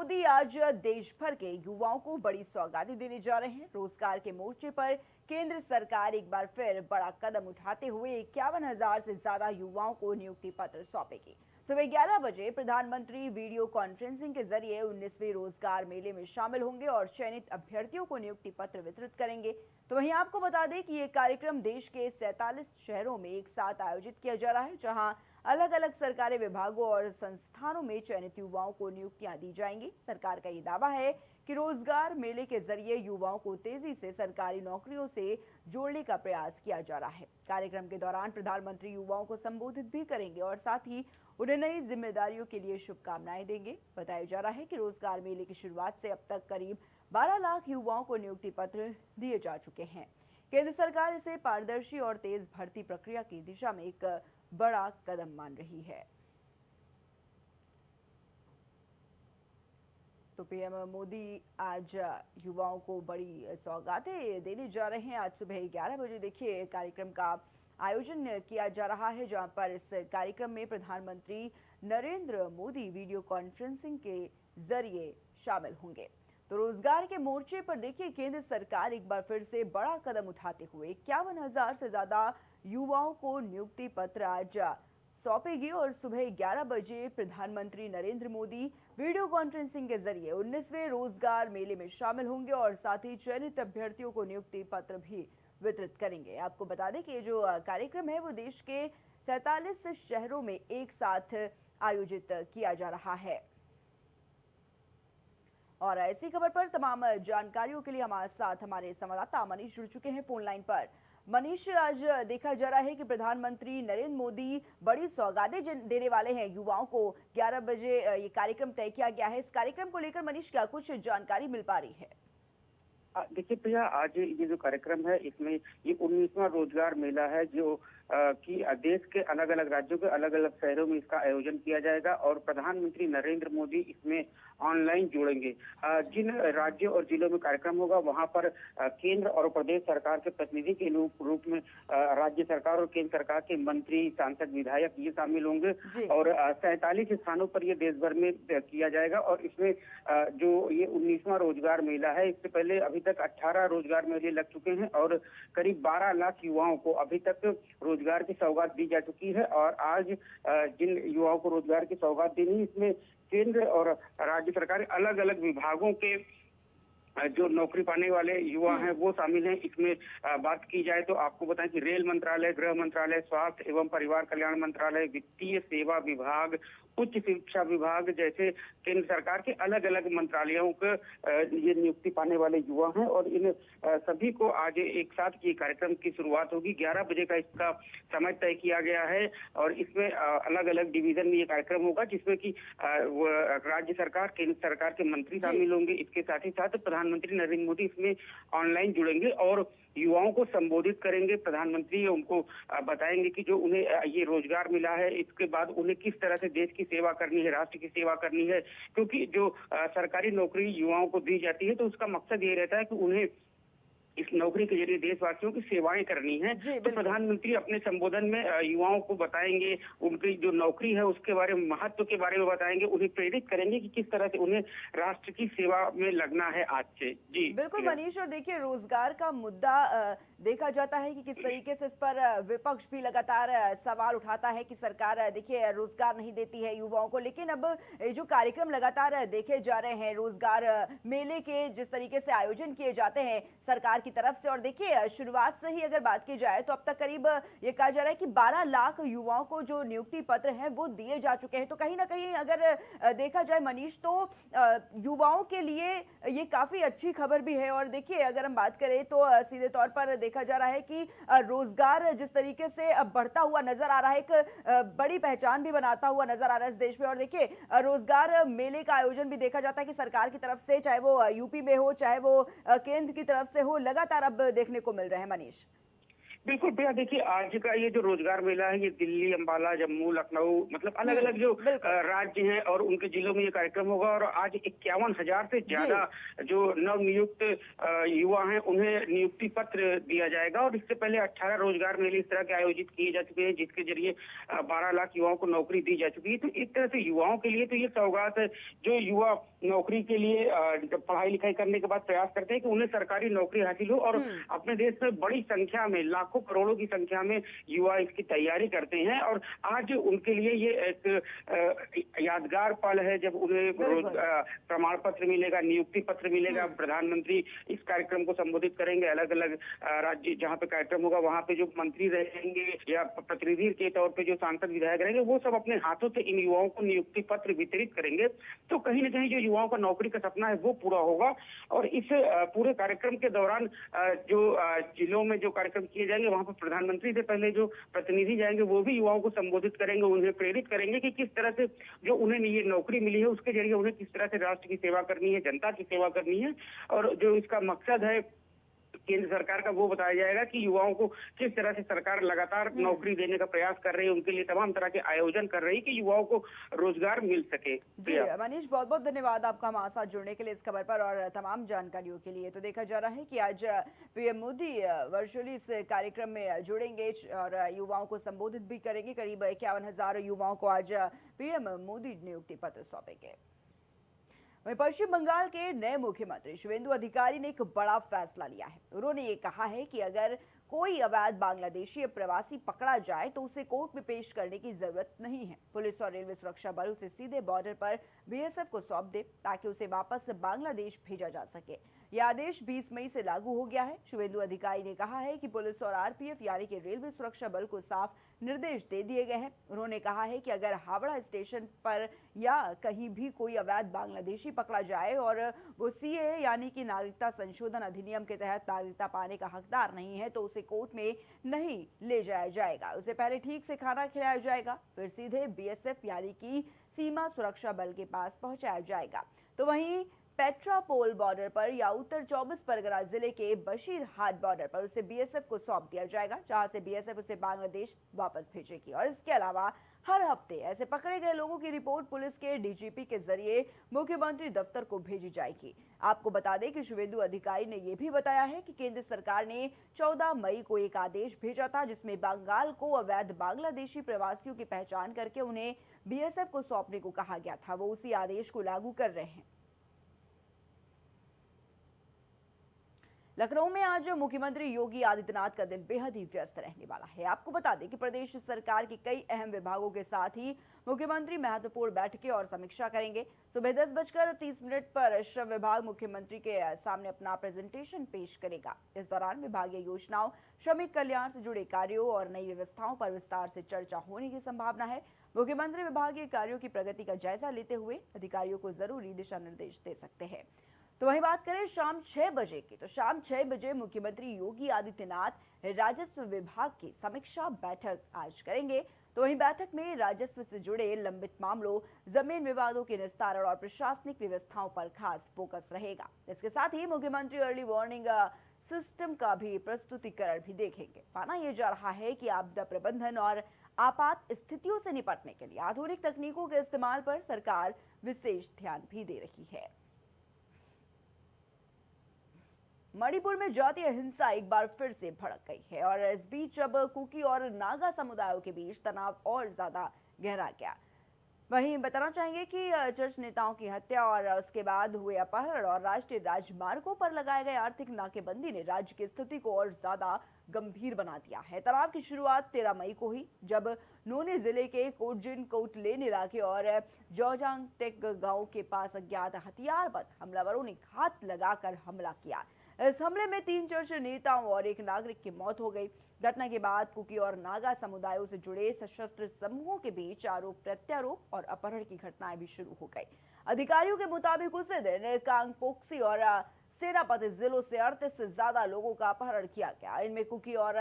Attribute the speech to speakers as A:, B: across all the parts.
A: मोदी आज देश भर के युवाओं को बड़ी सौगातें देने जा रहे हैं। रोजगार के मोर्चे पर केंद्र सरकार एक बार फिर बड़ा कदम उठाते हुए 51,000 से ज्यादा युवाओं को नियुक्ति पत्र सौंपेगी। सुबह 11 बजे प्रधानमंत्री वीडियो कॉन्फ्रेंसिंग के जरिए 19वें रोजगार मेले में शामिल होंगे और चयनित अभ्यर्थियों को नियुक्ति पत्र वितरित करेंगे। तो वहीं आपको बता दें कि ये कार्यक्रम देश के 47 शहरों में एक साथ आयोजित किया जा रहा है, जहां अलग अलग सरकारी विभागों और संस्थानों में चयनित युवाओं को नियुक्तियां दी जाएंगी। सरकार का ये दावा है कि रोजगार मेले के जरिए युवाओं को तेजी से सरकारी नौकरियों से जोड़ने का प्रयास किया जा रहा है। कार्यक्रम के दौरान प्रधानमंत्री युवाओं को संबोधित भी करेंगे और साथ ही उन्हें नई जिम्मेदारियों के लिए शुभकामनाएं देंगे। बताया जा रहा है कि रोजगार मेले की शुरुआत से अब तक करीब 12 लाख युवाओं को नियुक्ति पत्र दिए जा चुके हैं। केंद्र सरकार इसे पारदर्शी और तेज भर्ती प्रक्रिया की दिशा में एक बड़ा कदम मान रही है। तो पीएम मोदी आज युवाओं को बड़ी सौगातें देने जा रहे हैं। आज सुबह 11 बजे देखिए कार्यक्रम का आयोजन किया जा रहा है, जहां पर इस कार्यक्रम में प्रधानमंत्री नरेंद्र मोदी वीडियो कॉन्फ्रेंसिंग के जरिए शामिल होंगे। तो रोजगार के मोर्चे पर देखिए केंद्र सरकार एक बार फिर से बड़ा कदम उठाते हुए 51,000 से ज्यादा युवाओं को नियुक्ति पत्र आज सौंपेगी और सुबह 11 बजे प्रधानमंत्री नरेंद्र मोदी वीडियो कॉन्फ्रेंसिंग के जरिए 19वें रोजगार मेले में शामिल होंगे और साथ ही चयनित अभ्यर्थियों को नियुक्ति पत्र भी वितरित करेंगे। आपको बता दें कि ये जो कार्यक्रम है वो देश के 47 शहरों में एक साथ आयोजित किया जा रहा है। और ऐसी खबर पर तमाम जानकारियों के लिए हमारे साथ हमारे संवाददाता मनीष जुड़ चुके हैं फोन लाइन पर। मनीष, आज देखा जा रहा है कि प्रधानमंत्री नरेंद्र मोदी बड़ी सौगातें देने वाले हैं युवाओं को। 11 बजे ये कार्यक्रम तय किया गया है। इस कार्यक्रम को लेकर मनीष क्या कुछ जानकारी मिल पा रही है?
B: देखिए प्रिया, आज ये जो कार्यक्रम है इसमें ये 19वां रोजगार मेला है जो कि देश के अलग अलग राज्यों के अलग अलग शहरों में इसका आयोजन किया जाएगा और प्रधानमंत्री नरेंद्र मोदी इसमें ऑनलाइन जुड़ेंगे। जिन राज्यों और जिलों में कार्यक्रम होगा वहां पर केंद्र और प्रदेश सरकार के प्रतिनिधि के रूप में राज्य सरकार और केंद्र सरकार के मंत्री, सांसद, विधायक ये शामिल होंगे और 47 स्थानों पर ये देश भर में किया जाएगा। और इसमें जो ये 19वां रोजगार मेला है, इससे पहले अभी तक 18 रोजगार मेले लग चुके हैं और करीब 12 लाख युवाओं को अभी तक रोजगार की सौगात दी जा चुकी है। और आज जिन युवाओं को रोजगार की सौगात देनी, इसमें केंद्र और राज्य सरकार अलग अलग विभागों के जो नौकरी पाने वाले युवा हैं वो शामिल हैं। इसमें बात की जाए तो आपको बताएं कि रेल मंत्रालय, गृह मंत्रालय, स्वास्थ्य एवं परिवार कल्याण मंत्रालय, वित्तीय सेवा विभाग, उच्च शिक्षा विभाग जैसे केंद्र सरकार के अलग अलग मंत्रालयों के ये नियुक्ति पाने वाले युवा हैं और इन सभी को आज एक साथ ये कार्यक्रम की शुरुआत होगी। 11 बजे का इसका समय तय किया गया है और इसमें अलग अलग डिवीजन में ये कार्यक्रम होगा, जिसमें कि राज्य सरकार, केंद्र सरकार के मंत्री शामिल होंगे। इसके साथ ही साथ प्रधानमंत्री नरेंद्र मोदी इसमें ऑनलाइन जुड़ेंगे और युवाओं को संबोधित करेंगे। प्रधानमंत्री उनको बताएंगे कि जो उन्हें ये रोजगार मिला है इसके बाद उन्हें किस तरह से देश की सेवा करनी है, राष्ट्र की सेवा करनी है। क्योंकि जो सरकारी नौकरी युवाओं को दी जाती है तो उसका मकसद ये रहता है कि उन्हें इस नौकरी के जरिए देशवासियों की सेवाएं करनी है। तो प्रधानमंत्री अपने संबोधन में युवाओं को बताएंगे, उनकी जो नौकरी है उसके बारे में, महत्व के बारे में बताएंगे, उन्हें प्रेरित करेंगे कि किस तरह से उन्हें राष्ट्र की सेवा में लगना है आज से। जी
A: बिल्कुल मनीष, और देखिए रोजगार का मुद्दा देखा जाता है कि किस तरीके से इस पर विपक्ष भी लगातार सवाल उठाता है कि सरकार देखिए रोजगार नहीं देती है युवाओं को। लेकिन अब जो कार्यक्रम लगातार देखे जा रहे हैं, रोजगार मेले के जिस तरीके से आयोजन किए जाते हैं सरकार की तरफ से, और देखिए शुरुआत से ही अगर बात की जाए तो अब तक करीब ये कहा जा रहा है कि 12 लाख युवाओं को जो नियुक्ति पत्र हैं वो दिए जा चुके हैं। तो कहीं ना कहीं अगर देखा जाए मनीष तो युवाओं के लिए ये काफी अच्छी खबर भी है। और देखिए अगर हम बात करें तो सीधे तौर पर देखा जा रहा है कि रोजगार जिस तरीके से अब बढ़ता हुआ नजर आ रहा है, एक बड़ी पहचान भी बनाता हुआ नजर आ रहा है इस देश में। और देखिए रोजगार मेले का आयोजन भी देखा जाता है कि सरकार की तरफ से, चाहे वो यूपी में हो चाहे वो केंद्र की तरफ से हो, लगातार अब देखने को मिल रहे हैं मनीष।
B: बिल्कुल भैया, देखिए आज का ये जो रोजगार मेला है ये दिल्ली, अंबाला, जम्मू, लखनऊ मतलब अलग अलग जो राज्य हैं और उनके जिलों में ये कार्यक्रम होगा। और आज 51,000 से ज्यादा जो नव नियुक्त युवा हैं उन्हें नियुक्ति पत्र दिया जाएगा। और इससे पहले 18 रोजगार मेले इस तरह के आयोजित किए जा चुके हैं जिसके जरिए 12 लाख युवाओं को नौकरी दी जा चुकी है। तो एक तरह से युवाओं के लिए तो ये सौगात है, जो युवा नौकरी के लिए जब पढ़ाई लिखाई करने के बाद प्रयास करते हैं कि उन्हें सरकारी नौकरी हासिल हो, और अपने देश में बड़ी संख्या में, लाखों करोड़ों की संख्या में युवा इसकी तैयारी करते हैं। और आज उनके लिए ये एक यादगार पल है जब उन्हें प्रमाण पत्र मिलेगा, नियुक्ति पत्र मिलेगा। प्रधानमंत्री इस कार्यक्रम को संबोधित करेंगे। अलग अलग राज्य जहाँ पे कार्यक्रम होगा वहाँ पे जो मंत्री रहेंगे या प्रतिनिधि के तौर पे जो सांसद विधायक रहेंगे, वो सब अपने हाथों से इन युवाओं को नियुक्ति पत्र वितरित करेंगे। तो कहीं न कहीं जो युवाओं का नौकरी का सपना है वो पूरा होगा। और इस पूरे कार्यक्रम के दौरान जो जिलों में जो कार्यक्रम किए जाएंगे, वहाँ पर प्रधानमंत्री से पहले जो प्रतिनिधि जाएंगे वो भी युवाओं को संबोधित करेंगे, उन्हें प्रेरित करेंगे कि किस तरह से जो उन्हें ये नौकरी मिली है उसके जरिए उन्हें किस तरह से राष्ट्र की सेवा करनी है, जनता की सेवा करनी है। और जो इसका मकसद है केंद्र सरकार का, वो बताया जाएगा कि युवाओं को किस तरह से सरकार लगातार नौकरी देने का प्रयास कर रही है, उनके लिए तमाम तरह के आयोजन कर रही है कि युवाओं को रोजगार मिल सके।
A: जी मनीष, बहुत बहुत धन्यवाद आपका हमारे साथ जुड़ने के लिए इस खबर पर और तमाम जानकारियों के लिए। तो देखा जा रहा है कि आज पीएम मोदी वर्चुअली इस कार्यक्रम में जुड़ेंगे और युवाओं को संबोधित भी करेंगे। करीब 51,000 युवाओं को आज पीएम मोदी नियुक्ति पत्र सौंपेंगे। वहीं पश्चिम बंगाल के नए मुख्यमंत्री शुवेंदु अधिकारी ने एक बड़ा फैसला लिया है। उन्होंने ये कहा है कि अगर कोई अवैध बांग्लादेशी प्रवासी पकड़ा जाए तो उसे कोर्ट में पेश करने की जरूरत नहीं है। पुलिस और रेलवे सुरक्षा बल उसे सीधे बॉर्डर पर बीएसएफ को सौंप दे ताकि उसे वापस बांग्लादेश भेजा जा सके। यह आदेश 20 मई से लागू हो गया है। शुवेंदु अधिकारी ने कहा है कि पुलिस और आरपीएफ यानी कि रेलवे सुरक्षा बल को साफ निर्देश दे दिए गए हैं। उन्होंने कहा है कि अगर हावड़ा स्टेशन पर या कहीं भी कोई अवैध बांग्लादेशी पकड़ा जाए और वो सीएए यानी कि नागरिकता संशोधन अधिनियम के तहत नागरिकता पाने का हकदार नहीं है तो उसे कोर्ट में नहीं ले जाया जाएगा। उसे पहले ठीक से खाना खिलाया जाएगा, फिर सीधे बीएसएफ यानी कि सीमा सुरक्षा बल के पास पहुंचाया जाएगा। तो वहीं पेट्रापोल बॉर्डर पर या उत्तर 24 परगना जिले के बशीरहाट बॉर्डर पर उसे बीएसएफ को सौंप दिया जाएगा, जहां से बीएसएफ उसे बांग्लादेश वापस भेजेगी। और इसके अलावा हर हफ्ते ऐसे पकड़े गए लोगों की रिपोर्ट पुलिस के डीजीपी के जरिए मुख्यमंत्री दफ्तर को भेजी जाएगी। आपको बता दें कि शुवेंदु अधिकारी ने यह भी बताया है कि केंद्र सरकार ने 14 मई को एक आदेश भेजा था जिसमें बंगाल को अवैध बांग्लादेशी प्रवासियों की पहचान करके उन्हें बीएसएफ को सौंपने को कहा गया था। वो उसी आदेश को लागू कर रहे हैं। लखनऊ में आज मुख्यमंत्री योगी आदित्यनाथ का दिन बेहद ही व्यस्त रहने वाला है। आपको बता दें कि प्रदेश सरकार के कई अहम विभागों के साथ ही मुख्यमंत्री महत्वपूर्ण बैठकें और समीक्षा करेंगे। सुबह 10:30 पर श्रम विभाग मुख्यमंत्री के सामने अपना प्रेजेंटेशन पेश करेगा। इस दौरान विभागीय योजनाओं, श्रमिक कल्याण से जुड़े कार्यों और नई व्यवस्थाओं पर विस्तार से चर्चा होने की संभावना है। मुख्यमंत्री विभागीय कार्यों की प्रगति का जायजा लेते हुए अधिकारियों को जरूरी दिशा निर्देश दे सकते हैं। तो वहीं बात करें शाम 6 बजे की, तो शाम 6 बजे मुख्यमंत्री योगी आदित्यनाथ राजस्व विभाग की समीक्षा बैठक आज करेंगे। तो वहीं बैठक में राजस्व से जुड़े लंबित मामलों, जमीन विवादों के निस्तारण और प्रशासनिक व्यवस्थाओं पर खास फोकस रहेगा। इसके साथ ही मुख्यमंत्री अर्ली वार्निंग सिस्टम का भी प्रस्तुतिकरण भी देखेंगे। माना यह जा रहा है कि आपदा प्रबंधन और आपात स्थितियों से निपटने के लिए आधुनिक तकनीकों के इस्तेमाल पर सरकार विशेष ध्यान भी दे रही है। मणिपुर में जातीय हिंसा एक बार फिर से भड़क गई है और इस बीच अब कुकी और नागा समुदायों के बीच तनाव और ज्यादा गहरा गया। वहीं बताना चाहेंगे कि चर्च नेताओं की हत्या और उसके बाद हुए अपहरण और राष्ट्रीय राजमार्गों पर लगाए गए आर्थिक नाकेबंदी ने राज्य की स्थिति को और ज्यादा गंभीर बना दिया है। तनाव की शुरुआत 13 मई को हुई जब नोने जिले के कोटजिन कोटलेन इलाके और जोजांग टेक गांव के पास अज्ञात हथियारबंद हमलावरों ने घात लगाकर हमला किया। इस हमले में 3 चर्च नेताओं और एक नागरिक की मौत हो गई। घटना के बाद कुकी और नागा समुदायों से जुड़े सशस्त्र समूहों के बीच आरोप प्रत्यारोप और अपहरण की घटनाएं भी शुरू हो गई। अधिकारियों के मुताबिक उसी दिन कांगपोक्सी और सेनापति जिलों से 38 से ज्यादा लोगों का अपहरण किया गया। इनमें कुकी और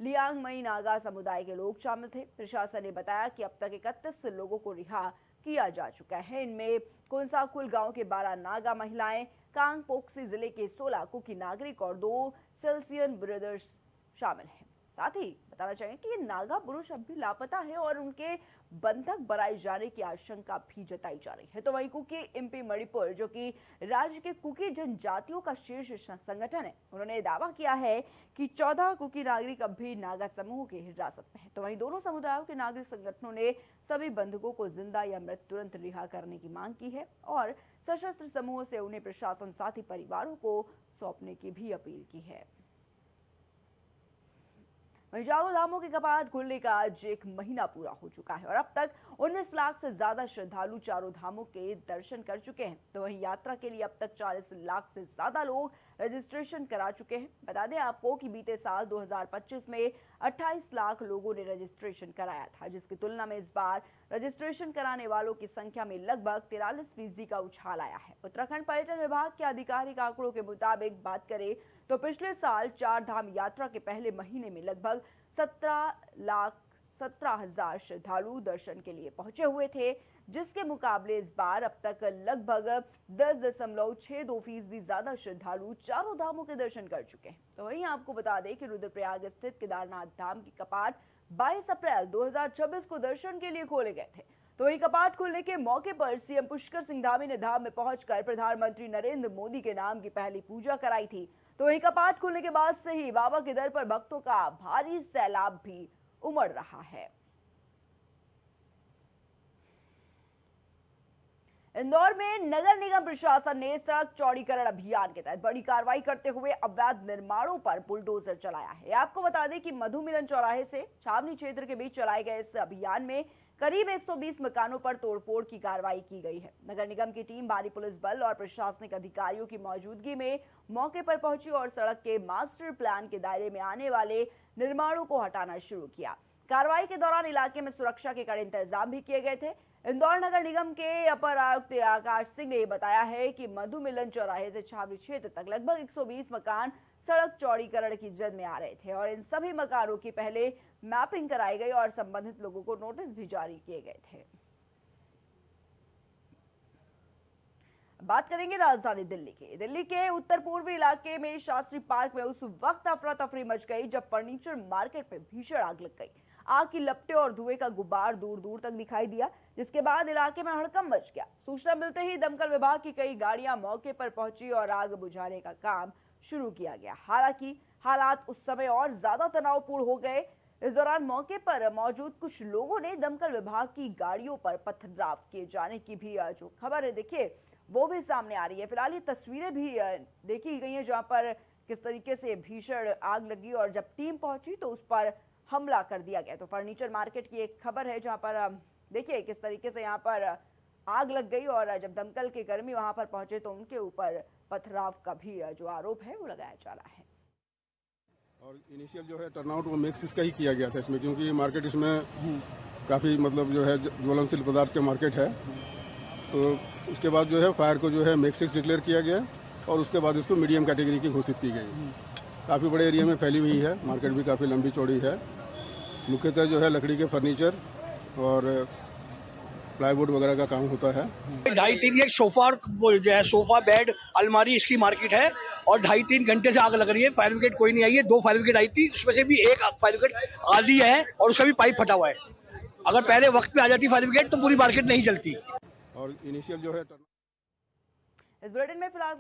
A: लियांगमई नागा समुदाय के लोग शामिल थे। प्रशासन ने बताया कि अब तक 31 लोगों को रिहा किया जा चुका है। इनमें कोंसाकुल गांव के 12 नागा महिलाएं, कांगपोक्सी जिले के 16 कुकी नागरिक और 2 सेल्सियन ब्रदर्स शामिल हैं। साथ ही बताना चाहेंगे कि ये नागा पुरुष अब भी लापता है और उनके बंधक बनाए जाने की आशंका भी जताई जा रही है। तो वहीं कुकी एमपी मणिपुर, जो कि राज्य के कुकी जनजातियों का शीर्ष संगठन है, उन्होंने दावा किया है कि 14 कुकी नागरिक अब भी नागा समूह की हिरासत में है। तो वहीं दोनों समुदायों के नागरिक संगठनों ने सभी बंधकों को जिंदा या मृत तुरंत रिहा करने की मांग की है और सशस्त्र समूहों से उन्हें प्रशासन साथ ही परिवारों को सौंपने की भी अपील की है। वहीं चारों धामों के कपाट खुलने का आज 1 महीना पूरा हो चुका है और अब तक 19 लाख से ज्यादा श्रद्धालु चारों धामों के दर्शन कर चुके हैं। तो वहीं यात्रा के लिए अब तक 40 लाख से ज्यादा लोग रजिस्ट्रेशन करा चुके हैं। बता दें आपको कि बीते साल 2025 में 28 लाख लोगों ने रजिस्ट्रेशन कराया था, जिसकी तुलना में इस बार रजिस्ट्रेशन कराने वालों की संख्या में लगभग 43% का उछाल आया है। उत्तराखंड पर्यटन विभाग के आधिकारिक आंकड़ों के मुताबिक बात करें तो पिछले साल 4 धाम यात्रा के पहले महीने में लगभग 17,17,000 श्रद्धालु दर्शन के लिए पहुंचे हुए थे, जिसके मुकाबले इस बार अब तक लगभग 10.62% ज्यादा श्रद्धालु चारों धामों के दर्शन कर चुके हैं। तो वहीं आपको बता दें कि रुद्रप्रयाग स्थित केदारनाथ धाम के कपाट 22 अप्रैल 2026 को दर्शन के लिए खोले गए थे। तो वहीं कपाट खुलने के मौके पर सीएम पुष्कर सिंह धामी ने धाम में पहुंचकर प्रधानमंत्री नरेंद्र मोदी के नाम की पहली पूजा कराई थी। तो वहीं कपाट खुलने के बाद से ही बाबा के दर पर भक्तों का भारी सैलाब भी उमड़ रहा है। इंदौर में नगर निगम प्रशासन ने सड़क चौड़ीकरण अभियान के तहत बड़ी कार्रवाई करते हुए अवैध निर्माणों पर बुलडोजर चलाया है। आपको बता दें कि मधु मिलन चौराहे से छावनी क्षेत्र के बीच चलाए गए इस अभियान में करीब 120 मकानों पर तोड़फोड़ की कार्रवाई की गई है। नगर निगम की टीम भारी पुलिस बल और प्रशासनिक अधिकारियों की मौजूदगी में मौके पर पहुंची और सड़क के मास्टर प्लान के दायरे में आने वाले निर्माणों को हटाना शुरू किया। कार्रवाई के दौरान इलाके में सुरक्षा के कड़े इंतजाम भी किए गए थे। इंदौर नगर निगम के अपर आयुक्त आकाश सिंह ने बताया है कि मधु मिलन चौराहे से छावनी क्षेत्र तक लगभग 120 मकान सड़क चौड़ीकरण की जद में आ रहे थे और इन सभी मकानों की पहले मैपिंग कराई गई और संबंधित लोगों को नोटिस भी जारी किए गए थे। बात करेंगे राजधानी दिल्ली के उत्तर पूर्वी इलाके में शास्त्री पार्क में उस वक्त अफरा तफरी मच गई जब फर्नीचर मार्केट में भीषण आग लग गई। आग की लपटें और धुएं का गुबार दूर दूर तक दिखाई दिया, जिसके बाद इलाके में हड़कंप मच गया। सूचना मिलते ही दमकल विभाग की कई गाड़ियां मौके पर पहुंची और आग बुझाने का काम शुरू किया गया। हालांकि हालात उस समय और ज्यादा तनावपूर्ण हो गए। इस दौरान मौके पर मौजूद कुछ लोगों ने दमकल विभाग की गाड़ियों पर पथराव किए जाने की भी जो खबर है, देखिए वो भी सामने आ रही है। फिलहाल ये तस्वीरें भी देखी गई हैं जहां पर किस तरीके से भीषण आग लगी और जब टीम पहुंची तो उस पर हमला कर दिया गया। तो फर्नीचर मार्केट की एक खबर है जहां पर देखिए किस तरीके से यहां पर आग लग गई और जब दमकल के कर्मी वहां पर पहुंचे तो उनके ऊपर पथराव का भी जो आरोप है वो लगाया जा रहा है।
C: और इनिशियल जो है टर्नआउट वो मिक्स इसका ही किया गया था इसमें, क्योंकि मार्केट इसमें काफ़ी मतलब जो है ज्वलनशील पदार्थ का मार्केट है। तो उसके बाद जो है फायर को जो है मिक्स डिक्लेयर किया गया और उसके बाद इसको मीडियम कैटेगरी की घोषित की गई। काफ़ी बड़े एरिया में फैली हुई है, मार्केट भी काफ़ी लंबी चौड़ी है। मुख्यतः जो है लकड़ी के फर्नीचर और प्लाईवुड वगैरह का काम होता है।
D: 2.5-3 एक सोफा जो है सोफा बेड अलमारी इसकी मार्केट है और 2.5-3 घंटे से आग लग रही है। फायर ब्रिगेड कोई नहीं आई है। 2 फायर ब्रिगेड आई थी, उसमें से भी एक फायर ब्रिगेड आधी है और उसका भी पाइप फटा हुआ है। अगर पहले वक्त पे आ जाती फायर ब्रिगेड तो पूरी मार्केट नहीं चलती।
C: और इनिशियल जो है
A: इस बुलेटिन में फिलहाल